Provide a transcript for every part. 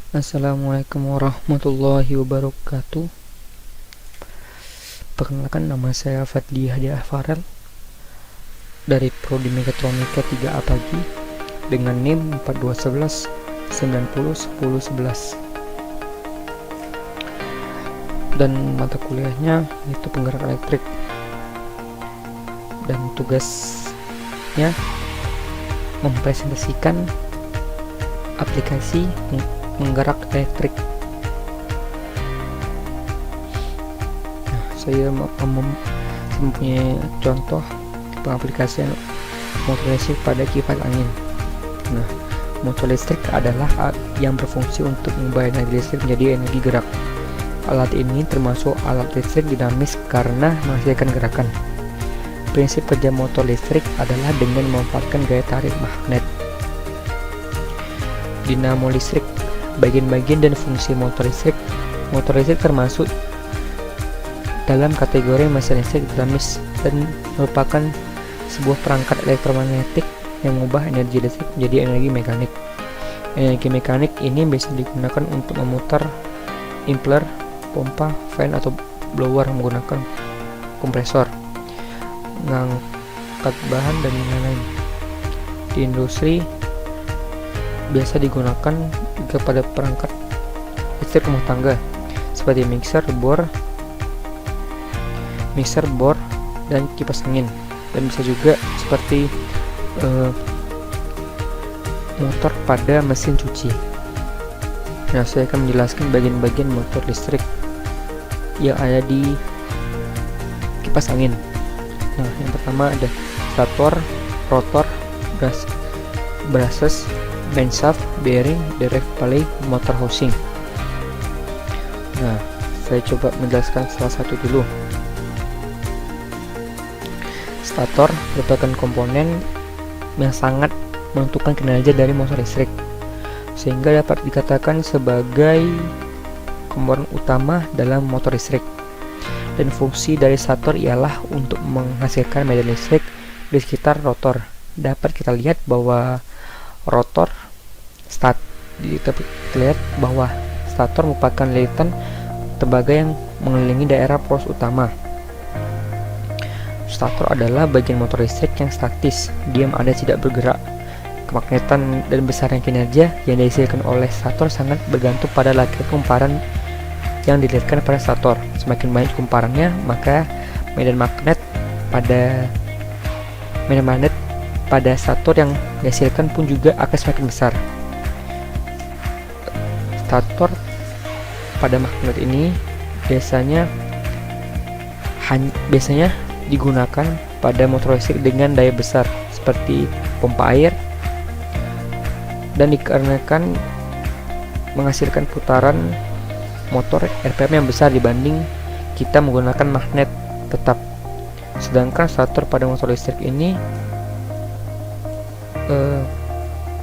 Assalamualaikum warahmatullahi wabarakatuh. Perkenalkan, nama saya Fadli Hadi Farel dari Prodi Mekatronika 3A Pagi dengan NIM 4211 90 10 11 dan mata kuliahnya yaitu penggerak elektrik, dan tugasnya mempresentasikan aplikasi penggerak elektrik. Saya mempunyai contoh pengaplikasian motor listrik pada kipas angin. Nah, motor listrik adalah alat yang berfungsi untuk mengubah energi listrik menjadi energi gerak. Alat ini termasuk alat listrik dinamis karena menghasilkan gerakan. Prinsip kerja motor listrik adalah dengan memanfaatkan gaya tarik magnet. Dinamo listrik, bagian-bagian dan fungsi motor listrik. Motor listrik termasuk dalam kategori mesin listrik dinamis dan merupakan sebuah perangkat elektromagnetik yang mengubah energi listrik menjadi energi mekanik. Energi mekanik ini bisa digunakan untuk memutar impeller, pompa, fan atau blower menggunakan kompresor, mengangkat bahan dan lain-lain. Di industri biasa digunakan juga pada perangkat listrik rumah tangga seperti mixer, bor, dan kipas angin, dan bisa juga seperti motor pada mesin cuci. Nah, saya akan menjelaskan bagian-bagian motor listrik yang ada di kipas angin. Nah, yang pertama ada stator, rotor, brushes, main shaft, bearing, drive pulley, motor housing. Nah, saya coba menjelaskan salah satu dulu. Stator merupakan komponen yang sangat menentukan kinerja dari motor listrik, sehingga dapat dikatakan sebagai komponen utama dalam motor listrik. Dan fungsi dari stator ialah untuk menghasilkan medan listrik di sekitar rotor. Dapat kita lihat bahwa stator merupakan lilitan tembaga yang mengelilingi daerah poros utama. Stator adalah bagian motor listrik yang statis, diam ada tidak bergerak. Kemagnetan dan besaran kinerja yang dihasilkan oleh stator sangat bergantung pada laki kumparan yang dilahirkan pada stator. Semakin banyak kumparannya, maka medan magnet pada stator yang dihasilkan pun juga akan semakin besar. Stator pada magnet ini biasanya digunakan pada motor listrik dengan daya besar seperti pompa air, dan dikarenakan menghasilkan putaran motor RPM yang besar dibanding kita menggunakan magnet tetap. Sedangkan stator pada motor listrik ini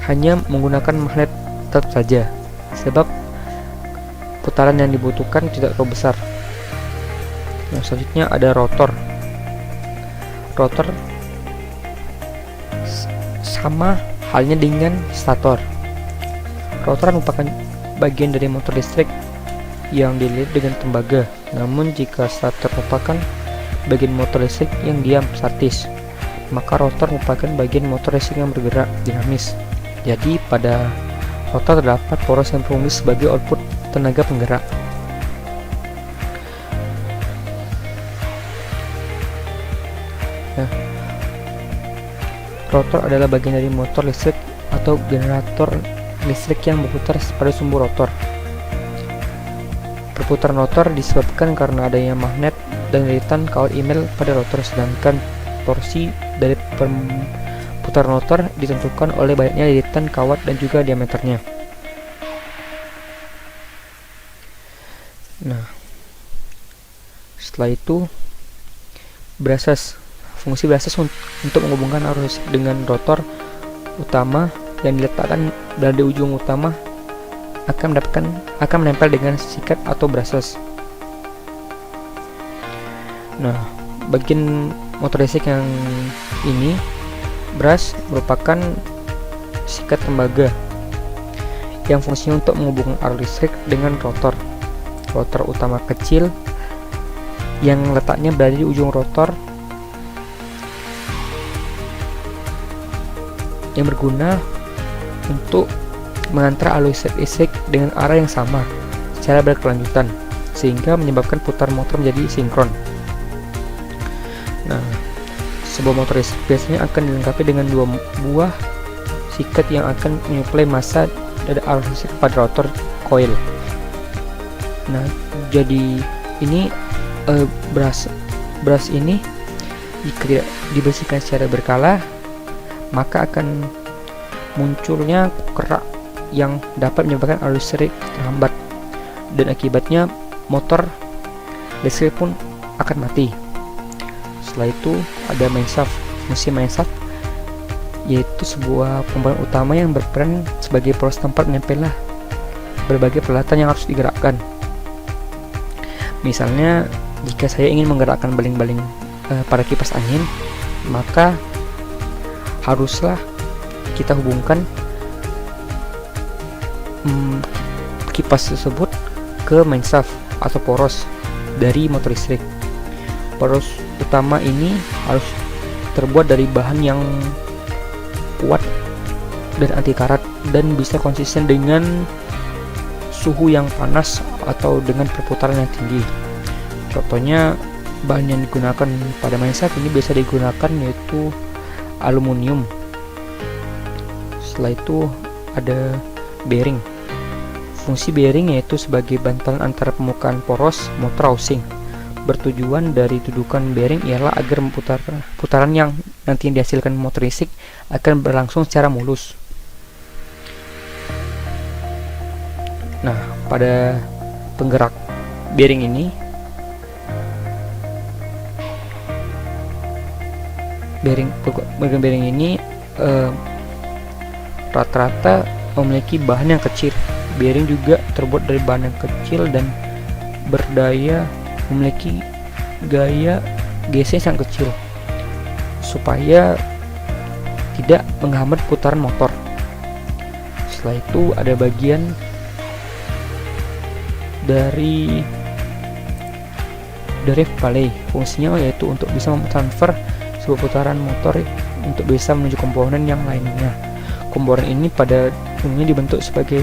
hanya menggunakan magnet tetap saja, sebab putaran yang dibutuhkan tidak terlalu besar. Nah, selanjutnya ada rotor. Rotor sama halnya dengan stator. Rotor merupakan bagian dari motor listrik yang dilihat dengan tembaga. Namun jika stator merupakan bagian motor listrik yang diam statis, maka rotor merupakan bagian motor listrik yang bergerak dinamis. Jadi pada rotor terdapat poros yang berfungsi sebagai output tenaga penggerak. Nah, rotor adalah bagian dari motor listrik atau generator listrik yang berputar pada sumbu rotor. Perputaran rotor disebabkan karena adanya magnet dan lilitan kawat email pada rotor, sedangkan torsi dari perputaran rotor ditentukan oleh banyaknya lilitan kawat dan juga diameternya. Nah, setelah itu brushes. Fungsi brushes untuk menghubungkan arus dengan rotor utama yang diletakkan dari ujung utama akan menempel dengan sikat atau brushes. Nah, bagian motor listrik yang ini, brush merupakan sikat tembaga yang fungsinya untuk menghubungkan arus listrik dengan rotor. Rotor utama kecil yang letaknya berada di ujung rotor yang berguna untuk mengantar arus listrik dengan arah yang sama secara berkelanjutan, sehingga menyebabkan putar motor menjadi sinkron. Nah, sebuah motor listrik biasanya akan dilengkapi dengan 2 buah siket yang akan menyuplai massa dari arus listrik pada rotor coil. Nah, jadi ini brush ini jika tidak dibersihkan secara berkala, maka akan munculnya kerak yang dapat menyebabkan arus listrik terhambat, dan akibatnya motor listrik pun akan mati. Setelah itu ada main shaft. Fungsi main shaft yaitu sebuah komponen utama yang berperan sebagai poros tempat menempelnya berbagai peralatan yang harus digerakkan. Misalnya, jika saya ingin menggerakkan baling-baling pada kipas angin, maka haruslah kita hubungkan kipas tersebut ke main shaft atau poros dari motor listrik. Poros utama ini harus terbuat dari bahan yang kuat dan anti karat dan bisa konsisten dengan suhu yang panas atau dengan perputaran yang tinggi. Contohnya, bahan yang digunakan pada main shaft ini bisa digunakan yaitu aluminium. Setelah itu ada bearing. Fungsi bearing yaitu sebagai bantalan antara permukaan poros motor housing. Bertujuan dari dudukan bearing ialah agar putaran yang nanti dihasilkan motor listrik akan berlangsung secara mulus. Nah, pada penggerak bearing ini, bearing ini rata-rata memiliki bahan yang kecil. Bearing juga terbuat dari bahan yang kecil dan memiliki gaya gesek yang kecil supaya tidak menghambat putaran motor. Setelah itu ada bagian dari relay. Fungsinya yaitu untuk bisa mentransfer sebuah putaran motor untuk bisa menuju komponen yang lainnya. Komponen ini pada umumnya dibentuk sebagai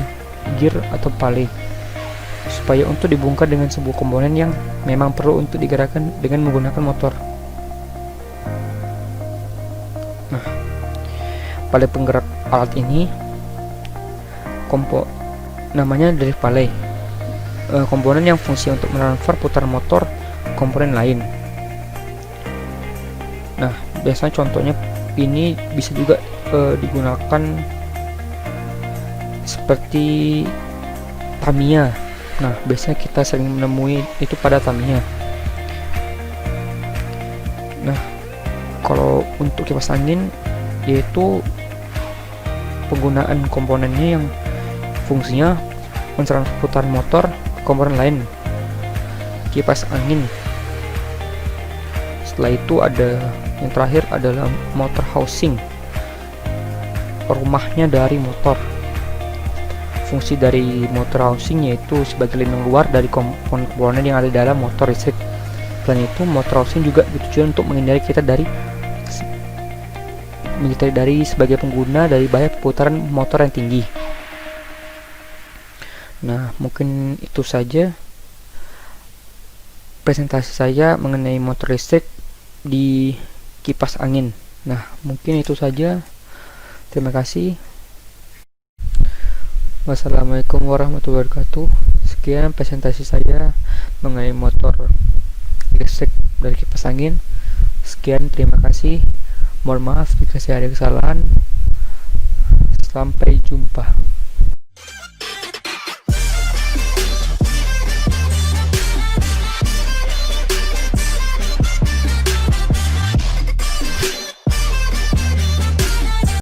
gear atau pale supaya untuk dibongkar dengan sebuah komponen yang memang perlu untuk digerakkan dengan menggunakan motor. Nah, pada penggerak alat ini namanya drive pale, komponen yang fungsi untuk mentransfer putaran motor ke komponen lain. Nah, biasanya contohnya ini bisa juga digunakan seperti Tamiya. Nah, biasanya kita sering menemui itu pada Tamiya. Nah, kalau untuk kipas angin yaitu penggunaan komponennya yang fungsinya mentransfer putaran motor ke komponen lain, kipas angin. Setelah itu ada yang terakhir adalah motor housing, rumahnya dari motor. Fungsi dari motor housing yaitu sebagai lindung luar dari komponen-komponen yang ada dalam motor listrik. Selain itu, motor housing juga bertujuan untuk menghindari kita dari sebagai pengguna dari bahaya putaran motor yang tinggi. Nah, mungkin itu saja presentasi saya mengenai motor listrik di kipas angin. Nah, mungkin itu saja. Terima kasih. Wassalamualaikum warahmatullahi wabarakatuh. Sekian presentasi saya mengenai motor listrik dari kipas angin. Sekian, terima kasih. Mohon maaf jika saya ada kesalahan. Sampai jumpa.